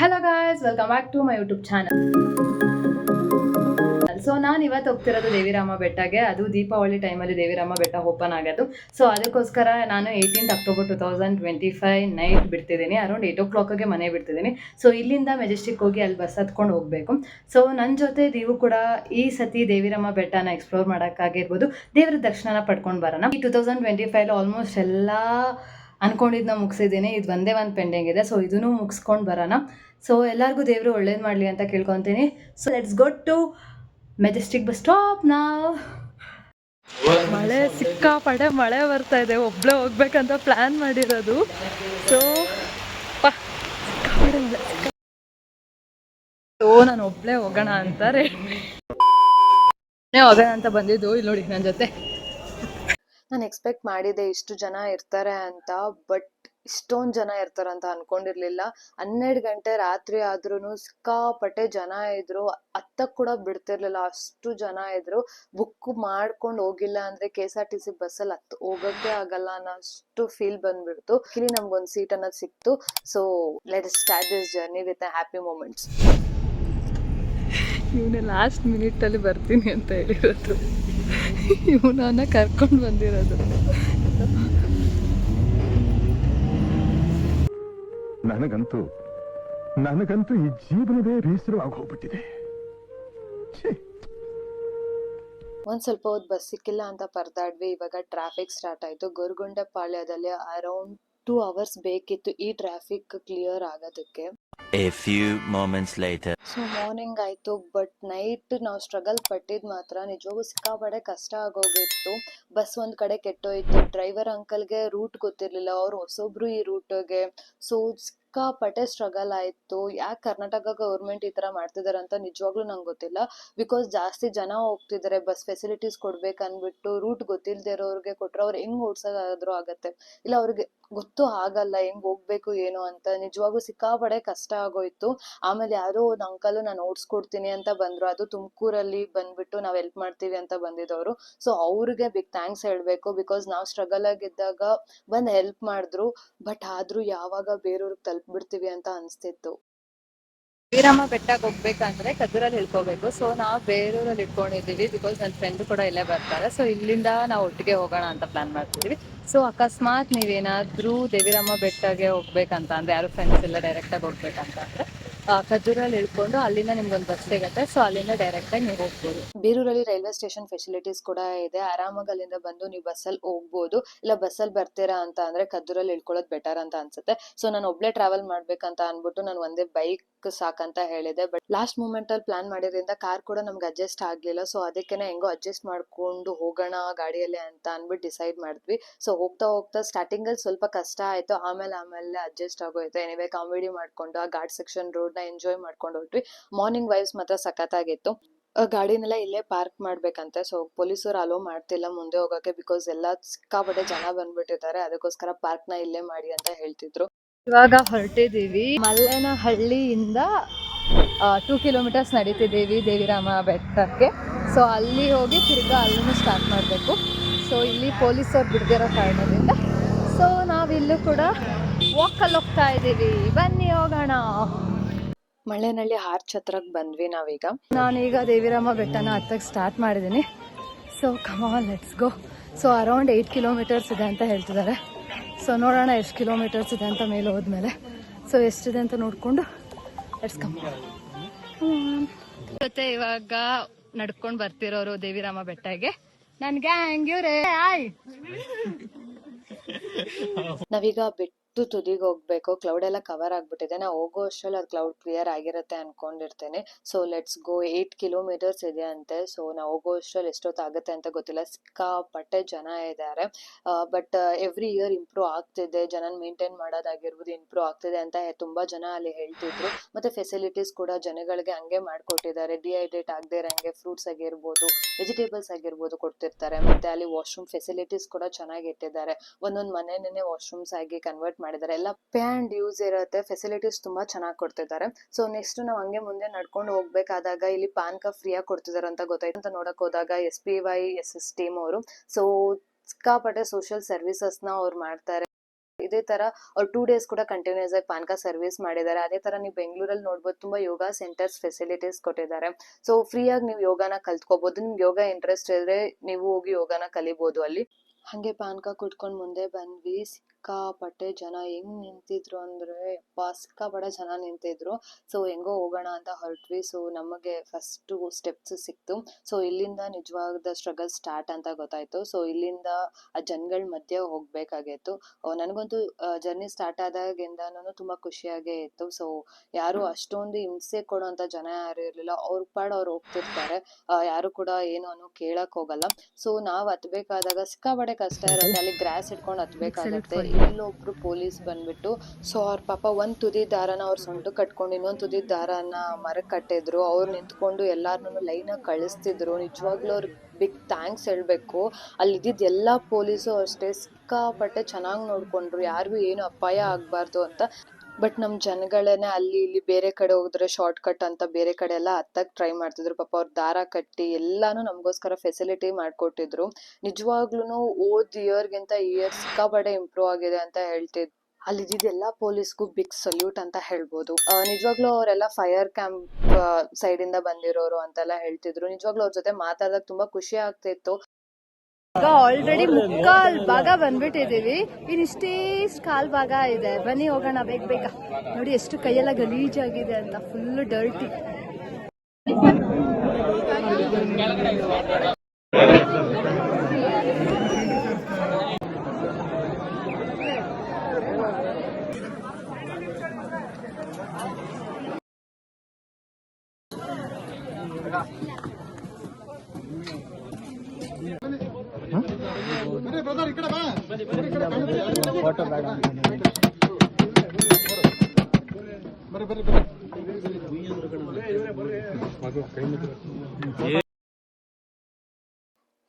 Hello guys, welcome back to my YouTube channel. So ನಾನು ಇವತ್ತು ಹೋಗ್ತಿರೋದು ದೇವಿರಾಮ ಬೆಟ್ಟಗೆ. ಅದು ದೀಪಾವಳಿ ಟೈಮಲ್ಲಿ ದೇವಿರಾಮ ಬೆಟ್ಟ ಓಪನ್ ಆಗೋದು. ಸೊ ಅದಕ್ಕೋಸ್ಕರ ನಾನು 18th October 2025 night ಬಿಡ್ತಿದ್ದೀನಿ. Around 8 o'clock ಮನೆ ಬಿಡ್ತಿದ್ದೀನಿ. ಸೊ ಇಲ್ಲಿಂದ ಮೆಜೆಸ್ಟಿಕ್ ಹೋಗಿ ಅಲ್ಲಿ ಬಸ್ ಹತ್ಕೊಂಡು ಹೋಗಬೇಕು. ಸೊ ನನ್ನ ಜೊತೆ ನೀವು ಕೂಡ ಈ ಸತಿ ದೇವಿರಾಮ ಬೆಟ್ಟನ ಎಕ್ಸ್ಪ್ಲೋರ್ ಮಾಡೋಕ್ಕಾಗಿರ್ಬೋದು, ದೇವರ ದರ್ಶನ ಪಡ್ಕೊಂಡು ಬರೋಣ. ಈ 2025 ಆಲ್ಮೋಸ್ಟ್ ಎಲ್ಲ ಅನ್ಕೊಂಡಿದ್ದನ್ನ ಮುಗಿಸಿದ್ದೀನಿ. ಇದು ಒಂದೇ ಒಂದು ಪೆಂಡಿಂಗ್ ಇದೆ. ಸೊ ಇದನ್ನು ಮುಗಿಸ್ಕೊಂಡು ಬರೋಣ. ಸೊ ಎಲ್ಲರಿಗೂ ದೇವರು ಒಳ್ಳೇದು ಮಾಡಲಿ ಅಂತ ಕೇಳ್ಕೊತೀನಿ. So let's go to Majestic bus stop ನಾವು. ಮಳೆ ಸಿಕ್ಕಾಪಡೆ ಮಳೆ ಬರ್ತಾ ಇದೆ. ಒಬ್ಳೆ ಹೋಗ್ಬೇಕಂತ ಪ್ಲಾನ್ ಮಾಡಿರೋದು. ಸೊ ನಾನು ಒಬ್ಳೆ ಹೋಗೋಣ ಅಂತಾರೆ ಹೋಗೋಣ ಅಂತ ಬಂದಿದ್ದು. ಇಲ್ಲಿ ನೋಡಿ ನನ್ನ ಜೊತೆ. ನಾನು ಎಕ್ಸ್ಪೆಕ್ಟ್ ಮಾಡಿದ್ದೆ ಇಷ್ಟು ಜನ ಇರ್ತಾರೆ ಅಂತ, ಬಟ್ ಇಷ್ಟೊಂದು ಜನ ಇರ್ತಾರಂತ ಅನ್ಕೊಂಡಿರ್ಲಿಲ್ಲ. 12 ಗಂಟೆ ರಾತ್ರಿ ಆದ್ರೂ ಸಿಕ್ಕಾಪಟ್ಟೆ ಜನ ಇದ್ರು. ಹತ್ತಕ್ ಕೂಡ ಬಿಡ್ತಿರ್ಲಿಲ್ಲ, ಅಷ್ಟು ಜನ ಇದ್ರು. ಬುಕ್ ಮಾಡ್ಕೊಂಡು ಹೋಗಿಲ್ಲ ಅಂದ್ರೆ KSRTC ಬಸ್ಸಲ್ಲಿ ಹೋಗಕ್ಕೆ ಆಗಲ್ಲ ಅನ್ನೋಷ್ಟು ಫೀಲ್ ಬಂದ್ಬಿಡ್ತು. ಇಲ್ಲಿ ನಮ್ಗೊಂದು ಸೀಟ್ ಅನ್ನೋದು ಸಿಕ್ತು. So let's start this journey with happy moments. ಇವನೇ ಲಾಸ್ಟ್ ಮಿನಿಟಲ್ಲಿ ಬರ್ತೀನಿ ಅಂತ ಹೇಳಿರೋದು. ಇವನನ್ನ ಕರ್ಕೊಂಡು ಬಂದಿರೋದು. ನನಗಂತೂ ಈ ಜೀವನವೇ ಬೇಸರವಾಗಿ ಹೋಗ್ಬಿಟ್ಟಿದೆ. ಒಂದ್ ಸ್ವಲ್ಪ ಹೊತ್ತು ಬಸ್ ಸಿಕ್ಕಿಲ್ಲ ಅಂತ ಪರದಾಡ್ವಿ. ಇವಾಗ ಟ್ರಾಫಿಕ್ ಸ್ಟಾರ್ಟ್ ಆಯ್ತು. ಗೊರಗುಂಟೆಪಾಳ್ಯದಲ್ಲಿ ಅರೌಂಡ್ 2 hours ಬೇಕಿತ್ತು ಈ ಟ್ರಾಫಿಕ್ ಕ್ಲಿಯರ್ ಆಗೋದಕ್ಕೆ. A few moments later. So morning ಆಯ್ತು, ಬಟ್ ನೈಟ್ ನಾವು ಸ್ಟ್ರಗಲ್ ಪಟ್ಟಿದ್ ಮಾತ್ರ ನಿಜವಾಗೂ ಸಿಕ್ಕಾಪಡೆ ಕಷ್ಟ ಆಗೋಗಿತ್ತು. ಬಸ್ ಒಂದ್ ಕಡೆ ಕೆಟ್ಟೋಯ್ತು. ಡ್ರೈವರ್ ಅಂಕಲ್ಗೆ ರೂಟ್ ಗೊತ್ತಿರ್ಲಿಲ್ಲ, ಅವ್ರು ಹೊಸೊಬ್ರು ಈ ರೂಟ್ಗೆ. ಸೊ ಸಿಕ್ಕಾಪಟ್ಟೆ ಸ್ಟ್ರಗಲ್ ಆಯ್ತು. ಯಾಕೆ ಕರ್ನಾಟಕ ಗೌರ್ಮೆಂಟ್ ಈ ತರ ಮಾಡ್ತಿದಾರೆ ಅಂತ ನಿಜವಾಗ್ಲೂ ನಂಗೆ ಗೊತ್ತಿಲ್ಲ. ಬಿಕಾಸ್ ಜಾಸ್ತಿ ಜನ ಹೋಗ್ತಿದಾರೆ, ಬಸ್ ಫೆಸಿಲಿಟೀಸ್ ಕೊಡ್ಬೇಕು ಅನ್ಬಿಟ್ಟು ರೂಟ್ ಗೊತ್ತಿಲ್ದೇ ಇರೋರ್ಗೆ ಕೊಟ್ರೆ ಅವ್ರು ಹೆಂಗ್ ಓಡ್ಸೋದಾದ್ರೂ ಆಗತ್ತೆ. ಇಲ್ಲ ಅವ್ರಿಗೆ ಗೊತ್ತು ಆಗಲ್ಲ ಹೆಂಗ್ ಹೋಗ್ಬೇಕು ಏನು ಅಂತ. ನಿಜವಾಗೂ ಸಿಕ್ಕಾಪಡೆ ಕಷ್ಟ ಆಗೋಯ್ತು. ಆಮೇಲೆ ಯಾರೋ ಒಂದ್ ಅಂಕಲ್ ನಾನು ಓಡಿಸ್ಕೊಡ್ತೀನಿ ಅಂತ ಬಂದ್ರು. ಅದು ತುಮಕೂರಲ್ಲಿ ಬಂದ್ಬಿಟ್ಟು ನಾವ್ ಹೆಲ್ಪ್ ಮಾಡ್ತೀವಿ ಅಂತ ಬಂದಿದ್ದವರು. ಸೊ ಅವ್ರಿಗೆ ಬಿಗ್ ಥ್ಯಾಂಕ್ಸ್ ಹೇಳ್ಬೇಕು. ಬಿಕಾಸ್ ನಾವು ಸ್ಟ್ರಗಲ್ ಆಗಿದ್ದಾಗ ಬಂದ್ ಹೆಲ್ಪ್ ಮಾಡಿದ್ರು. ಬಟ್ ಆದ್ರೂ ಯಾವಾಗ ಬೇರೆಯವ್ರಿಗೆ ತಲುಪ್ಬಿಡ್ತೀವಿ ಅಂತ ಅನ್ಸ್ತಿತ್ತು. ದೇವಿರಾಮ ಬೆಟ್ಟಕ್ಕೆ ಹೋಗ್ಬೇಕಂದ್ರೆ ಕದ್ದೂರಲ್ಲಿ ಇಳ್ಕೋಬೇಕು. ಸೊ ನಾವು ಬೇರೂರಲ್ಲಿ ಇಟ್ಕೊಂಡಿದ್ದೀವಿ. ಬಿಕಾಸ್ ನನ್ನ ಫ್ರೆಂಡ್ ಕೂಡ ಇಲ್ಲೇ ಬರ್ತಾರೆ. ಸೊ ಇಲ್ಲಿಂದ ನಾವು ಒಟ್ಟಿಗೆ ಹೋಗೋಣ ಅಂತ ಪ್ಲಾನ್ ಮಾಡ್ತಿದ್ದೀವಿ. ಸೊ ಅಕಸ್ಮಾತ್ ನೀವೇನಾದ್ರೂ ದೇವಿರಾಮ ಬೆಟ್ಟಗೆ ಹೋಗ್ಬೇಕಂತ ಅಂದ್ರೆ, ಯಾರು ಫ್ರೆಂಡ್ಸ್ ಎಲ್ಲ ಡೈರೆಕ್ಟಾಗಿ ಹೋಗ್ಬೇಕಂತ ಅಂದ್ರೆ ಕದ್ದೂರಲ್ಲಿ ಇಳ್ಕೊಂಡು ಅಲ್ಲಿಂದ ನಿಮ್ಗೊಂದು ಬಸ್ ಸಿಗತ್ತೆ. ಸೊ ಅಲ್ಲಿಂದ ಡೈರೆಕ್ಟಾಗಿ ನೀವು ಹೋಗ್ಬೋದು. ಬೀರೂರಲ್ಲಿ ರೈಲ್ವೆ ಸ್ಟೇಷನ್ ಫೆಸಿಲಿಟೀಸ್ ಕೂಡ ಇದೆ. ಆರಾಮಾಗಿ ಅಲ್ಲಿಂದ ಬಂದು ನೀವು ಬಸ್ಸಲ್ಲಿ ಹೋಗ್ಬೋದು. ಇಲ್ಲ ಬಸ್ಸಲ್ಲಿ ಬರ್ತೀರಾ ಅಂತ ಅಂದ್ರೆ ಕದ್ದೂರಲ್ಲಿ ಇಳ್ಕೊಳ್ಳೋದು ಬೆಟರ್ ಅಂತ ಅನ್ಸುತ್ತೆ. ಸೊ ನಾನು ಒಬ್ಳೆ ಟ್ರಾವೆಲ್ ಮಾಡ್ಬೇಕಂತ ಅನ್ಬಿಟ್ಟು ನಾನು ಒಂದೇ ಬೈಕ್ ಸಾಕಂತ ಹೇಳಿದೆ. ಬಟ್ ಲಾಸ್ಟ್ ಮೂಮೆಂಟ್ ಅಲ್ಲಿ ಪ್ಲಾನ್ ಮಾಡಿದ್ರಿಂದ ಕಾರ್ ಕೂಡ ನಮ್ಗೆ ಅಡ್ಜಸ್ಟ್ ಆಗ್ಲಿಲ್ಲ. ಸೊ ಅದಕ್ಕೆನೆ ಹೆಂಗೋ ಅಡ್ಜಸ್ಟ್ ಮಾಡ್ಕೊಂಡು ಹೋಗೋಣ ಗಾಡಿಯಲ್ಲಿ ಅಂತ ಅನ್ಬಿಟ್ಟು ಡಿಸೈಡ್ ಮಾಡಿದ್ವಿ. ಸೊ ಹೋಗ್ತಾ ಹೋಗ್ತಾ ಸ್ಟಾರ್ಟಿಂಗ್ ಅಲ್ಲಿ ಸ್ವಲ್ಪ ಕಷ್ಟ ಆಯ್ತು. ಆಮೇಲೆ ಅಡ್ಜಸ್ಟ್ ಆಗೋಯ್ತು. ಎನಿವೇ ಕಾಮಿಡಿ ಮಾಡ್ಕೊಂಡು ಆ ಘಾಟ್ ಸೆಕ್ಷನ್ ರೋಡ್ ನ ಎಂಜಾಯ್ ಮಾಡ್ಕೊಂಡು ಹೋದ್ವಿ. ಮಾರ್ನಿಂಗ್ ವೈಬ್ಸ್ ಮಾತ್ರ ಸಖತ್ತಾಗಿತ್ತು. ಗಾಡಿನೆಲ್ಲ ಇಲ್ಲೇ ಪಾರ್ಕ್ ಮಾಡ್ಬೇಕಂತೆ. ಸೊ ಪೊಲೀಸರು ಅಲೋ ಮಾಡ್ತಿಲ್ಲ ಮುಂದೆ ಹೋಗಕ್ಕೆ. ಬಿಕಾಸ್ ಎಲ್ಲ ಸಿಕ್ಕಾಪಟ್ಟೆ ಜನ ಬಂದ್ಬಿಟ್ಟಿದ್ದಾರೆ. ಅದಕ್ಕೋಸ್ಕರ ಪಾರ್ಕ್ ನ ಇಲ್ಲೇ ಮಾಡಿ ಅಂತ ಹೇಳ್ತಿದ್ರು. ಇವಾಗ ಹೊರಟಿದ್ದೀವಿ. ಮಲ್ಲೇನಹಳ್ಳಿಯಿಂದ 2 kilometers ನಡೀತಿದ್ದೀವಿ ದೇವಿರಾಮ ಬೆಟ್ಟಕ್ಕೆ. ಸೊ ಅಲ್ಲಿ ಹೋಗಿ ತಿರ್ಗಾ ಅಲ್ಲಿನೂ ಸ್ಟಾರ್ಟ್ ಮಾಡಬೇಕು. ಸೊ ಇಲ್ಲಿ ಪೊಲೀಸರು ಬಿಡ್ದಿರೋ ಕಾರಣದಿಂದ ಸೊ ನಾವಿಲ್ಲೂ ಕೂಡ ವಾಕಲ್ಲಿ ಹೋಗ್ತಾ ಇದ್ದೀವಿ. ಬನ್ನಿ ಹೋಗೋಣ. ಮಳೆನಳ್ಳಿ ಆರ್ಚ್ ಹತ್ರಕ್ಕೆ ಬಂದ್ವಿ ನಾವೀಗ. ನಾನೀಗ ದೇವಿರಾಮ ಬೆಟ್ಟನ ಹತ್ತಕ್ಕೆ ಸ್ಟಾರ್ಟ್ ಮಾಡಿದ್ದೀನಿ. So come on let's go. So around 8 kilometers ಇದೆ ಅಂತ ಹೇಳ್ತಿದ್ದಾರೆ. ಸೊ ನೋಡೋಣ ಎಷ್ಟು ಕಿಲೋಮೀಟರ್ಸ್ ಇದೆ ಅಂತ ಮೇಲೆ ಹೋದ್ಮೇಲೆ. ಸೊ ಎಷ್ಟಿದೆ ಅಂತ ನೋಡ್ಕೊಂಡು ಲೆಟ್ಸ್ ಕಮ್. ಮತ್ತೆ ಇವಾಗ ನಡ್ಕೊಂಡು ಬರ್ತಿರೋರು ದೇವಿರಾಮ ಬೆಟ್ಟಗೆ. ನನ್ಗೆ ಹಂಗಿವ್ರೆ ನಾವೀಗ ಬೆಟ್ಟ ತುದಿಗೆ ಹೋಗ್ಬೇಕು. ಕ್ಲೌಡ್ ಎಲ್ಲ ಕವರ್ ಆಗ್ಬಿಟ್ಟಿದೆ. ನಾವು ಹೋಗೋ ಅಷ್ಟ್ರಲ್ಲಿ ಅದು ಕ್ಲೌಡ್ ಕ್ಲಿಯರ್ ಆಗಿರುತ್ತೆ ಅನ್ಕೊಂಡಿರ್ತೇನೆ. So let's go. 8 kilometers ಇದೆ ಅಂತೆ. ಸೊ ನಾವು ಹೋಗೋ ಅಷ್ಟ್ರಲ್ಲಿ ಎಷ್ಟೊತ್ತಾಗುತ್ತೆ ಅಂತ ಗೊತ್ತಿಲ್ಲ. ಸಿಕ್ಕಾಪಟ್ಟೆ ಜನ ಇದ್ದಾರೆ. ಬಟ್ ಎವ್ರಿ ಇಯರ್ ಇಂಪ್ರೂವ್ ಆಗ್ತಿದೆ. ಜನನ್ ಮೇಂಟೈನ್ ಮಾಡೋದಾಗಿರ್ಬೋದು ಇಂಪ್ರೂವ್ ಆಗ್ತಿದೆ ಅಂತ ತುಂಬಾ ಜನ ಅಲ್ಲಿ ಹೇಳ್ತಿದ್ರು. ಮತ್ತೆ ಫೆಸಿಲಿಟೀಸ್ ಕೂಡ ಜನಗಳಿಗೆ ಹಂಗೆ ಮಾಡ್ಕೊಟ್ಟಿದ್ದಾರೆ. ಡಿಹೈಡ್ರೇಟ್ ಆಗದೆ ಇರಂಗೆ ಫ್ರೂಟ್ಸ್ ಆಗಿರ್ಬೋದು, ವೆಜಿಟೇಬಲ್ಸ್ ಆಗಿರ್ಬೋದು ಕೊಡ್ತಿರ್ತಾರೆ. ಮತ್ತೆ ಅಲ್ಲಿ ವಾಶ್ರೂಮ್ ಫೆಸಿಲಿಟೀಸ್ ಕೂಡ ಚೆನ್ನಾಗಿ ಇಟ್ಟಿದ್ದಾರೆ. ಒಂದೊಂದು ಮನೆನೇ ವಾಶ್ರೂಮ್ಸ್ ಆಗಿ ಕನ್ವರ್ಟ್ ಮಾಡಿದ್ದಾರೆ. ಎಲ್ಲ ಪೇ ಅಂಡ್ ಯೂಸ್ ಇರುತ್ತೆ. ಫೆಸಿಲಿಟೀಸ್ ತುಂಬಾ ಚೆನ್ನಾಗಿ ಕೊಡ್ತಿದ್ದಾರೆ. ಸೊ ನೆಕ್ಸ್ಟ್ ನಾವು ಹಂಗೆ ಮುಂದೆ ನಡ್ಕೊಂಡು ಹೋಗ್ಬೇಕಾದಾಗ ಇಲ್ಲಿ ಪಾನ್ಕ ಫ್ರೀಯಾಗಿ ಕೊಡ್ತಿದಾರೆ ಅಂತ ಗೊತ್ತಾಯ್ತು. ಅಂತ ನೋಡಕ್ ಹೋದಾಗ SPYSS ಟೀಮ್ ಅವರು ಸೊ ಸಿಕ್ಕಾಪಟ್ಟೆ ಸೋಷಿಯಲ್ ಸರ್ವಿಸಸ್ ನ ಅವ್ರು ಮಾಡ್ತಾರೆ. ಇದೇ ತರ ಅವ್ರು 2 days ಕೂಡ ಕಂಟಿನ್ಯೂಸ್ ಆಗಿ ಪಾನ್ಕ ಸರ್ವಿಸ್ ಮಾಡಿದ್ದಾರೆ. ಅದೇ ತರ ನೀವು ಬೆಂಗಳೂರಲ್ಲಿ ನೋಡ್ಬೋದು, ತುಂಬಾ ಯೋಗ ಸೆಂಟರ್ಸ್ ಫೆಸಿಲಿಟೀಸ್ ಕೊಟ್ಟಿದ್ದಾರೆ. ಸೊ ಫ್ರೀ ಆಗಿ ನೀವು ಯೋಗನ ಕಲ್ತ್ಕೋಬಹುದು. ನಿಮ್ಗೆ ಯೋಗ ಇಂಟ್ರೆಸ್ಟ್ ಇದ್ರೆ ನೀವು ಹೋಗಿ ಯೋಗನ ಕಲಿಬಹುದು ಅಲ್ಲಿ. ಹಂಗೆ ಪಾನ್ಕ ಕುಟ್ಕೊಂಡ್ ಮುಂದೆ ಬಂದ್ವಿ. ಸಿಕ್ಕಾಪಟ್ಟೆ ಜನ ಹೆಂಗ್ ನಿಂತಿದ್ರು ಅಂದ್ರೆ ಸಿಕ್ಕಾಪಟ್ಟೆ ಜನ ನಿಂತಿದ್ರು. ಸೊ ಹೆಂಗೋ ಹೋಗೋಣ ಅಂತ ಹೊರಟ್ವಿ. ಸೊ ನಮಗೆ ಫಸ್ಟ್ ಸ್ಟೆಪ್ಸ್ ಸಿಕ್ತು. ಸೊ ಇಲ್ಲಿಂದ ನಿಜವಾದ ಸ್ಟ್ರಗಲ್ ಸ್ಟಾರ್ಟ್ ಅಂತ ಗೊತ್ತಾಯ್ತು. ಸೊ ಇಲ್ಲಿಂದ ಆ ಜನಗಳ ಮಧ್ಯೆ ಹೋಗ್ಬೇಕಾಗಿತ್ತು. ನನಗಂತೂ ಜರ್ನಿ ಸ್ಟಾರ್ಟ್ ಆದಾಗಿಂದಾನು ತುಂಬಾ ಖುಷಿಯಾಗೇ ಇತ್ತು. ಸೊ ಯಾರು ಅಷ್ಟೊಂದು ಹಿಂಸೆ ಕೊಡುವಂತ ಜನ ಯಾರು ಇರ್ಲಿಲ್ಲ. ಅವ್ರ ಪಾಡ್ ಅವ್ರು ಹೋಗ್ತಿರ್ತಾರೆ. ಯಾರು ಕೂಡ ಏನು ಅನ್ನೋ ಕೇಳಕ್ ಹೋಗಲ್ಲ. ಸೊ ನಾವ್ ಹತ್ಬೇಕಾದಾಗ ಸಿಕ್ಕಾಪಟ್ಟೆ ಕಷ್ಟ ಇರುತ್ತೆ. ಅಲ್ಲಿ ಗ್ರಾಸ್ ಇಟ್ಕೊಂಡು ಹತ್ಬೇಕಾಗತ್ತೆ. ಇಲ್ಲೊಬ್ರು ಪೊಲೀಸ್ ಬಂದ್ಬಿಟ್ಟು ಸೊ ಅವ್ರ ಪಾಪ ಒಂದ್ ತುದಿ ದಾರನ ಅವ್ರ ಸೊಂಟು ಕಟ್ಕೊಂಡು ಇನ್ನೊಂದ್ ತುದಿ ದಾರನ ಮರಕ್ ಕಟ್ಟಿದ್ರು. ಅವ್ರು ನಿಂತ್ಕೊಂಡು ಎಲ್ಲಾರ್ನು ಲೈನ್ ಆಗಿ ಕಳಿಸ್ತಿದ್ರು. ನಿಜವಾಗ್ಲೂ ಅವ್ರಿಗೆ ಬಿಗ್ ಥ್ಯಾಂಕ್ಸ್ ಹೇಳ್ಬೇಕು. ಅಲ್ಲಿ ಇದ್ದಿದ್ ಎಲ್ಲಾ ಪೊಲೀಸು ಅಷ್ಟೇ ಸಿಕ್ಕಾಪಟ್ಟೆ ಚೆನ್ನಾಗ್ ನೋಡ್ಕೊಂಡ್ರು. ಯಾರಿಗೂ ಏನು ಅಪಾಯ ಆಗ್ಬಾರ್ದು ಅಂತ. ಬಟ್ ನಮ್ ಜನಗಳೇನೆ ಅಲ್ಲಿ ಇಲ್ಲಿ ಬೇರೆ ಕಡೆ ಹೋದ್ರೆ ಶಾರ್ಟ್ ಕಟ್ ಅಂತ ಬೇರೆ ಕಡೆ ಎಲ್ಲ ಹತ್ತಕ್ ಟ್ರೈ ಮಾಡ್ತಿದ್ರು. ಪಾಪ ಅವ್ರ ದಾರ ಕಟ್ಟಿ ಎಲ್ಲಾನು ನಮ್ಗೋಸ್ಕರ ಫೆಸಿಲಿಟಿ ಮಾಡ್ಕೊಟ್ಟಿದ್ರು. ನಿಜವಾಗ್ಲೂನು ಓದ್ ಇಯರ್ಗಿಂತ ಇಯರ್ ಸಿಕ್ಕಾಪಟ್ಟೆ ಇಂಪ್ರೂವ್ ಆಗಿದೆ ಅಂತ ಹೇಳ್ತಿದ್ರು. ಅಲ್ಲಿ ಇದ್ದಿದ್ ಎಲ್ಲಾ ಪೊಲೀಸ್ಗೂ ಬಿಗ್ ಸಲ್ಯೂಟ್ ಅಂತ ಹೇಳ್ಬೋದು. ನಿಜವಾಗ್ಲೂ ಅವರೆಲ್ಲ ಫೈರ್ ಕ್ಯಾಂಪ್ ಸೈಡ್ ಇಂದ ಬಂದಿರೋರು ಅಂತೆಲ್ಲ ಹೇಳ್ತಿದ್ರು. ನಿಜವಾಗ್ಲೂ ಅವ್ರ ಜೊತೆ ಮಾತಾಡಕ್ ತುಂಬಾ ಖುಷಿ ಆಗ್ತಿತ್ತು. ಈಗ ಆಲ್ರೆಡಿ ಮುಕ್ಕಾಲ್ ಭಾಗ ಬಂದ್ಬಿಟ್ಟಿದೀವಿ. ಇನ್ನಿಷ್ಟೇ ಕಾಲ್ ಭಾಗ ಇದೆ. ಬನ್ನಿ ಹೋಗೋಣ ಬೇಗ ಬೇಗ. ನೋಡಿ ಎಷ್ಟು ಕೈಯೆಲ್ಲ ಗಲೀಜಾಗಿದೆ ಅಂತ, ಫುಲ್ ಡರ್ಟಿ.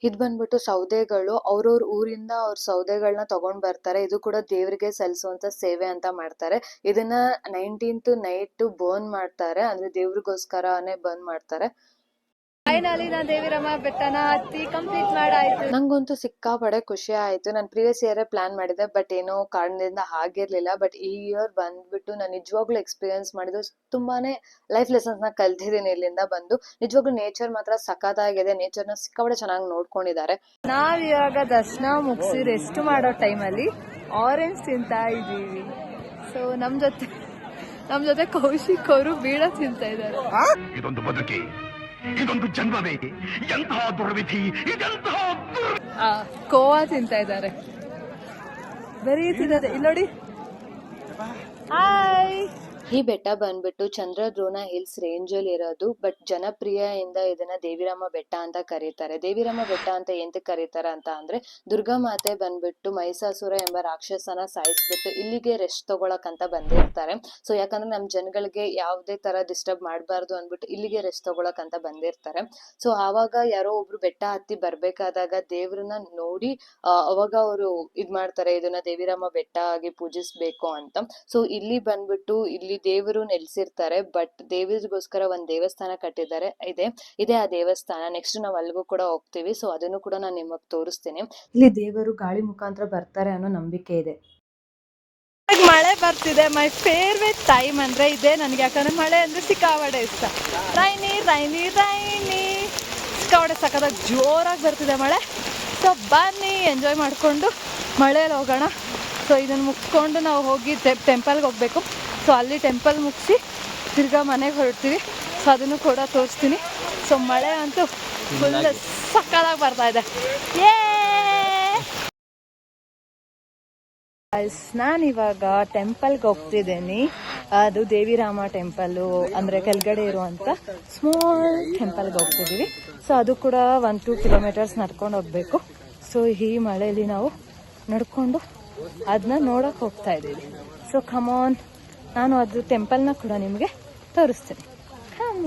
ಇದ್ ಬಂದ್ಬಿಟ್ಟು ಸೌದೆಗಳು. ಅವ್ರವ್ರ ಊರಿಂದ ಅವ್ರ ಸೌದೆಗಳನ್ನ ತಗೊಂಡ್ ಬರ್ತಾರೆ. ಇದು ಕೂಡ ದೇವ್ರಿಗೆ ಸಲ್ಲಿಸುವಂತ ಸೇವೆ ಅಂತ ಮಾಡ್ತಾರೆ. ಇದನ್ನ 19th ನೈಟ್ ಬರ್ನ್ ಮಾಡ್ತಾರೆ. ಅಂದ್ರೆ ದೇವ್ರಿಗೋಸ್ಕರನೇ ಬರ್ನ್ ಮಾಡ್ತಾರೆ. ಫೈನಲಿ ನಾನು ದೇವಿರಮ್ಮ ಬೆಟ್ಟನ ಹತ್ತಿ ಕಂಪ್ಲೀಟ್ ಮಾಡಾಯ್ತು. ನಂಗಂತೂ ಸಿಕ್ಕಾಪಡೆ ಖುಷಿ ಆಯ್ತು. ನಾನು ಪ್ರೀವಿಯಸ್ ಇಯರ್ ಪ್ಲಾನ್ ಮಾಡಿದ್ದೆ, ಬಟ್ ಏನೋ ಕಾರಣದಿಂದ ಆಗಿರ್ಲಿಲ್ಲ. ಬಟ್ ಈ ಇಯರ್ ಬಂದ್ಬಿಟ್ಟು ನಾನು ನಿಜವಾಗ್ಲೂ ಎಕ್ಸ್ಪೀರಿಯನ್ಸ್ ಮಾಡಿದ್ದು ತುಂಬಾನೇ ಲೈಫ್ ಲೆಸನ್ಸ್ ನ ಕಲ್ತಿದ್ದೀನಿ ಇಲ್ಲಿಂದ ಬಂದು. ನಿಜವಾಗ್ಲೂ ನೇಚರ್ ಮಾತ್ರ ಸಖತ್ತಾಗಿದೆ. ನೇಚರ್ ನ ಸಿಕ್ಕಾಪಡೆ ಚೆನ್ನಾಗಿ ನೋಡ್ಕೊಂಡಿದ್ದಾರೆ. ನಾವ್ ಇವಾಗ ದರ್ಶನ ಮುಗಿಸಿ ರೆಸ್ಟ್ ಮಾಡೋ ಟೈಮಲ್ಲಿ ಆರೆಂಜ್ ತಿಂತಾ ಇದೀವಿ. ಸೊ ನಮ್ ಜೊತೆ ಕೌಶಿಕ್ ಅವರು ಬೀಡ ತಿಂತಾ ಇದ್ದಾರೆ. ಇದೊಂದು ಬದುಕಿ, ಇದೊಂದು ಜನ್ಮವೇ, ಎಂತಹ ದುರ್ವಿಧಿ, ಇದೆಂತಹ ಕೋವಾ ತಿಂತಾ ಇದ್ದಾರೆ. ಬರೀ ತಿನ್ನೋದೆ. ಇಲ್ಲಿ ನೋಡಿ. ಹಾಯ್. ಈ ಬೆಟ್ಟ ಬಂದ್ಬಿಟ್ಟು ಚಂದ್ರದ್ರೋಣ ಹಿಲ್ಸ್ ರೇಂಜ್ ಅಲ್ಲಿ ಇರೋದು. ಬಟ್ ಜನಪ್ರಿಯದಿಂದ ಇದನ್ನ ದೇವಿರಮ್ಮ ಬೆಟ್ಟ ಅಂತ ಕರೀತಾರೆ. ದೇವಿರಮ್ಮ ಬೆಟ್ಟ ಅಂತ ಎಂತಕ್ ಕರೀತಾರೆ ಅಂತ ಅಂದ್ರೆ, ದುರ್ಗಾ ಮಾತೆ ಬಂದ್ಬಿಟ್ಟು ಮಹಿಷಾಸುರ ಎಂಬ ರಾಕ್ಷಸನ ಸಾಯಿಸ್ಬಿಟ್ಟು ಇಲ್ಲಿಗೆ ರೆಸ್ಟ್ ತಗೊಳಕ್ ಅಂತ ಬಂದಿರ್ತಾರೆ. ಸೊ ಯಾಕಂದ್ರೆ ನಮ್ ಜನಗಳಿಗೆ ಯಾವ್ದೇ ತರ ಡಿಸ್ಟರ್ಬ್ ಮಾಡ್ಬಾರ್ದು ಅಂದ್ಬಿಟ್ಟು ಇಲ್ಲಿಗೆ ರೆಸ್ಟ್ ತಗೊಳಕ್ ಅಂತ ಬಂದಿರ್ತಾರೆ. ಸೊ ಆವಾಗ ಯಾರೋ ಒಬ್ರು ಬೆಟ್ಟ ಹತ್ತಿ ಬರ್ಬೇಕಾದಾಗ ದೇವ್ರನ್ನ ನೋಡಿ ಅವಾಗ ಅವರು ಇದ್ ಮಾಡ್ತಾರೆ, ಇದನ್ನ ದೇವಿರಮ್ಮ ಬೆಟ್ಟ ಆಗಿ ಪೂಜಿಸ್ಬೇಕು ಅಂತ. ಸೊ ಇಲ್ಲಿ ಬಂದ್ಬಿಟ್ಟು ಇಲ್ಲಿ ದೇವರು ನೆಲೆಸಿರ್ತಾರೆ. ಬಟ್ ದೇವರಿಗೋಸ್ಕರ ಒಂದ್ ದೇವಸ್ಥಾನ ಕಟ್ಟಿದ್ದಾರೆ. ಇದೇ ಆ ದೇವಸ್ಥಾನ. ನೆಕ್ಸ್ಟ್ ನಾವ್ ಅಲ್ಲಿಗೂ ಕೂಡ ಹೋಗ್ತೀವಿ. ಸೊ ಅದನ್ನು ಕೂಡ ನಾನು ನಿಮಗ್ ತೋರಿಸ್ತೀನಿ. ಇಲ್ಲಿ ದೇವರು ಗಾಳಿ ಮುಖಾಂತರ ಬರ್ತಾರೆ ಅನ್ನೋ ನಂಬಿಕೆ ಇದೆ. ಮಳೆ ಬರ್ತಿದೆ. ಮೈ ಫೇವ್ರೆಟ್ ಟೈಮ್ ಅಂದ್ರೆ ಇದೆ ನನಗೆ. ಯಾಕಂದ್ರೆ ಮಳೆ ಅಂದ್ರೆ ಸಿಕ್ಕಾಪಟ್ಟೆ ಇಷ್ಟ. ರೈನಿ ರೈನಿ ರೈನಿ ಸಿಕ್ಕಾಪಟ್ಟೆ ಸಖತ್ತಾಗಿ ಜೋರಾಗಿ ಬರ್ತಿದೆ ಮಳೆ. ಸೊ ಬನ್ನಿ ಎಂಜಾಯ್ ಮಾಡ್ಕೊಂಡು ಮಳೆಯಲ್ಲಿ ಹೋಗೋಣ. ಸೊ ಇದನ್ನು ಮುಗಿಸ್ಕೊಂಡು ನಾವು ಹೋಗಿ ಟೆಂಪಲ್ಗೆ ಹೋಗ್ಬೇಕು. ಸೊ ಅಲ್ಲಿ ಟೆಂಪಲ್ ಮುಗಿಸಿ ತಿರ್ಗಾ ಮನೆಗೆ ಹೊರಡ್ತೀವಿ. ಸೊ ಅದನ್ನು ಕೂಡ ತೋರಿಸ್ತೀನಿ. ಸೊ ಮಳೆ ಅಂತೂ ಫುಲ್ ಸಕ್ಕತ್ತಾಗಿ ಬರ್ತಾ ಇದೆ. ನಾನಿವಾಗ ಟೆಂಪಲ್ಗೆ ಹೋಗ್ತಿದ್ದೀನಿ. ಅದು ದೇವಿರಾಮ ಟೆಂಪಲ್ಲು, ಅಂದರೆ ಕೆಳಗಡೆ ಇರುವಂಥ ಸ್ಮಾಲ್ ಟೆಂಪಲ್ಗೆ ಹೋಗ್ತಿದ್ದೀವಿ. ಸೊ ಅದು ಕೂಡ 1-2 ಕಿಲೋಮೀಟರ್ಸ್ ನಡ್ಕೊಂಡು ಹೋಗ್ಬೇಕು. ಸೊ ಈ ಮಳೆಯಲ್ಲಿ ನಾವು ನಡ್ಕೊಂಡು ಅದನ್ನ ನೋಡೋಕೆ ಹೋಗ್ತಾ ಇದ್ದೀವಿ. ಸೊ ಕಮಾನ್, ನಾನು ಅದು ಟೆಂಪಲ್ನ ಕೂಡ ನಿಮಗೆ ತೋರಿಸ್ತೀನಿ. ಕಮ್.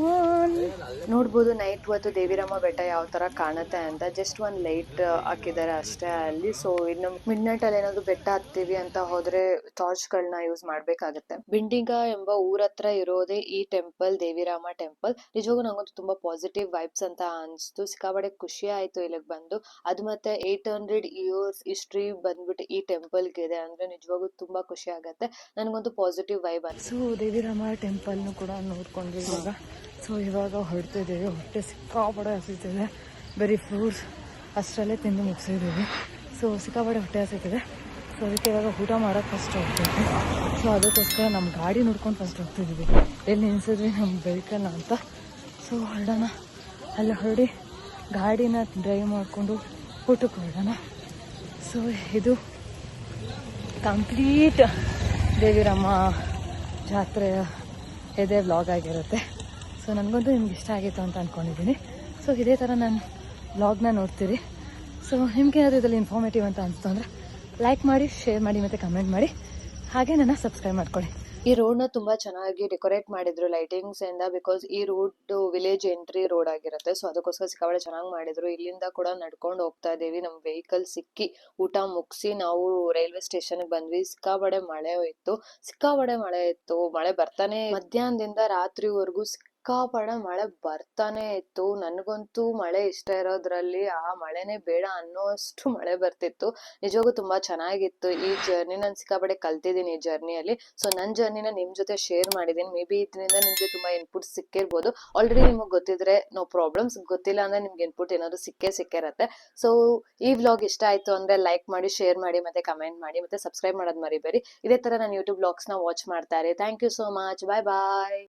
ನೋಡ್ಬೋದು ನೈಟ್ ಹೊತ್ತು ದೇವಿರಾಮ ಬೆಟ್ಟ ಯಾವ ತರ ಕಾಣುತ್ತೆ ಅಂತ. ಜಸ್ಟ್ ಒಂದ್ ಲೈಟ್ ಹಾಕಿದ್ದಾರೆ ಅಷ್ಟೇ ಅಲ್ಲಿ. ಸೊ ಇನ್ನು ಮಿಡ್ ನೈಟ್ ಅಲ್ಲಿ ಏನಾದ್ರು ಬೆಟ್ಟ ಹತ್ತೀವಿ ಅಂತ ಹೋದ್ರೆ ಟಾರ್ಚ್ ಗಳನ್ನ ಯೂಸ್ ಮಾಡ್ಬೇಕಾಗತ್ತೆ. ಬಿಂಡಿಗ ಎಂಬ ಊರ ಹತ್ರ ಇರೋದೇ ಈ ಟೆಂಪಲ್, ದೇವಿರಾಮ ಟೆಂಪಲ್. ನಿಜವಾಗೂ ನಂಗಂತೂ ತುಂಬಾ ಪಾಸಿಟಿವ್ ವೈಬ್ಸ್ ಅಂತ ಅನ್ಸ್ತು. ಸಿಕ್ಕಾಪಟ್ಟೆ ಖುಷಿ ಆಯ್ತು ಇಲ್ಲಿಗೆ ಬಂದು. ಅದು ಮತ್ತೆ 800 ಇಯರ್ಸ್ ಹಿಸ್ಟ್ರಿ ಬಂದ್ಬಿಟ್ಟು ಈ ಟೆಂಪಲ್ ಇದೆ ಅಂದ್ರೆ ನಿಜವಾಗೂ ತುಂಬಾ ಖುಷಿ ಆಗತ್ತೆ. ನನ್ಗಂತೂ ಪಾಸಿಟಿವ್ ವೈಬ್ ಅಂತ. ಸೊ ದೇವಿರಾಮ ಟೆಂಪಲ್ನು ಕೂಡ ನೋಡ್ಕೊಂಡ್ವಿ ಇವಾಗ. ಸೊ ಇವಾಗ ಹೊರಡ್ತಿದ್ದೀವಿ. ಹೊಟ್ಟೆ ಸಿಕ್ಕಾಪಡೆ ಹಸಿತಿದೆ. ಬರೀ ಫ್ರೂಟ್ಸ್ ಅಷ್ಟರಲ್ಲೇ ತಿಂದು ಮುಗಿಸಿದ್ದೀವಿ. ಸೊ ಸಿಕ್ಕಾಪಡೆ ಹೊಟ್ಟೆ ಹಸಿತಿದೆ. ಸೊ ಅದಕ್ಕೆ ಇವಾಗ ಊಟ ಮಾಡೋಕ್ಕೆ ಫಸ್ಟ್ ಹೋಗ್ತಿದ್ವಿ. ಸೊ ಅದಕ್ಕೋಸ್ಕರ ನಮ್ಮ ಗಾಡಿ ನೋಡ್ಕೊಂಡು ಫಸ್ಟ್ ಹೋಗ್ತಿದ್ದೀವಿ, ಎಲ್ಲಿ ನಿಲ್ಸಿದ್ವಿ ನಮ್ಮ ವೆಹಿಕಲ್ನ ಅಂತ. ಸೊ ಹೊರಡೋಣ, ಅಲ್ಲಿ ಹೊರಡಿ ಗಾಡಿನ ಡ್ರೈವ್ ಮಾಡಿಕೊಂಡು ಊಟಕ್ಕೆ ಹೊರಡೋಣ. ಸೊ ಇದು ಕಂಪ್ಲೀಟ್ ದೇವಿರಾಮ ಜಾತ್ರೆಯ ಇದೇ ವ್ಲಾಗ್ ಆಗಿರುತ್ತೆ. ಸೊ ನನಗಂತೂ ನಿಮ್ಗೆ ಇಷ್ಟ ಆಗಿತ್ತು ಅಂತ ಅಂದ್ಕೊಂಡಿದ್ದೀನಿ. ಸೊ ಇದೇ ಥರ ನಾನು ವ್ಲಾಗ್ನ ನೋಡ್ತೀರಿ. ಸೊ ನಿಮ್ಗೇನಾದರೂ ಇದರಲ್ಲಿ ಇನ್ಫಾರ್ಮೇಟಿವ್ ಅಂತ ಅನಿಸ್ತು ಅಂದರೆ ಲೈಕ್ ಮಾಡಿ, ಶೇರ್ ಮಾಡಿ ಮತ್ತು ಕಮೆಂಟ್ ಮಾಡಿ. ಹಾಗೆ ನನ್ನ ಸಬ್ಸ್ಕ್ರೈಬ್ ಮಾಡ್ಕೊಳ್ಳಿ. ಈ ರೋಡ್ ನ ತುಂಬಾ ಚೆನ್ನಾಗಿ ಡೆಕೋರೇಟ್ ಮಾಡಿದ್ರು ಲೈಟಿಂಗ್ಸ್ ಇಂದ. ಬಿಕಾಸ್ ಈ ರೋಡ್ ವಿಲೇಜ್ ಎಂಟ್ರಿ ರೋಡ್ ಆಗಿರುತ್ತೆ. ಸೊ ಅದಕ್ಕೋಸ್ಕರ ಸಿಕ್ಕಾಪಟ್ಟೆ ಚೆನ್ನಾಗಿ ಮಾಡಿದ್ರು. ಇಲ್ಲಿಂದ ಕೂಡ ನಡ್ಕೊಂಡು ಹೋಗ್ತಾ ಇದೀವಿ. ನಮ್ ವೆಹಿಕಲ್ ಸಿಕ್ಕಿ ಊಟ ಮುಗಿಸಿ ನಾವು ರೈಲ್ವೆ ಸ್ಟೇಷನ್ ಬಂದ್ವಿ. ಸಿಕ್ಕಾಪಟ್ಟೆ ಮಳೆ ಇತ್ತು. ಮಳೆ ಬರ್ತಾನೆ ಮಧ್ಯಾಹ್ನದಿಂದ ರಾತ್ರಿವರೆಗೂ ಸಿಕ್ಕಾಪಟ್ಟೆ ಮಳೆ ಬರ್ತಾನೆ ಇತ್ತು. ನನ್ಗಂತೂ ಮಳೆ ಇಷ್ಟ ಇರೋದ್ರಲ್ಲಿ ಆ ಮಳೆನೇ ಬೇಡ ಅನ್ನೋಷ್ಟು ಮಳೆ ಬರ್ತಿತ್ತು. ನಿಜವಾಗೂ ತುಂಬಾ ಚೆನ್ನಾಗಿತ್ತು ಈ ಜರ್ನಿ. ನಾನು ಸಿಕ್ಕಾಪಟ್ಟೆ ಕಲ್ತಿದ್ದೀನಿ ಈ ಜರ್ನಿಯಲ್ಲಿ. ಸೊ ನನ್ನ ಜರ್ನಿನ ನಿಮ್ ಜೊತೆ ಶೇರ್ ಮಾಡಿದ್ದೀನಿ. ಮೇ ಬಿ ಇದರಿಂದ ನಿಮ್ಗೆ ತುಂಬಾ ಇನ್ಪುಟ್ ಸಿಕ್ಕಿರ್ಬೋದು. ಆಲ್ರೆಡಿ ನಿಮಗೆ ಗೊತ್ತಿದ್ರೆ ನೋ ಪ್ರಾಬ್ಲಮ್ಸ್, ಗೊತ್ತಿಲ್ಲ ಅಂದ್ರೆ ನಿಮ್ಗೆ ಇನ್ಪುಟ್ ಏನಾದ್ರು ಸಿಕ್ಕಿರತ್ತೆ. ಸೊ ಈ ವ್ಲಾಗ್ ಇಷ್ಟ ಆಯ್ತು ಅಂದ್ರೆ ಲೈಕ್ ಮಾಡಿ, ಶೇರ್ ಮಾಡಿ ಮತ್ತೆ ಕಮೆಂಟ್ ಮಾಡಿ ಮತ್ತೆ ಸಬ್ಸ್ಕ್ರೈಬ್ ಮಾಡೋದ್ ಮರಿಬೇಡಿ. ಇದೇ ತರ ನಾನು ಯೂಟ್ಯೂಬ್ ವ್ಲಾಗ್ಸ್ ನ ವಾಚ್ ಮಾಡ್ತಾ ಇರಿ. Thank you so much. Bye bye.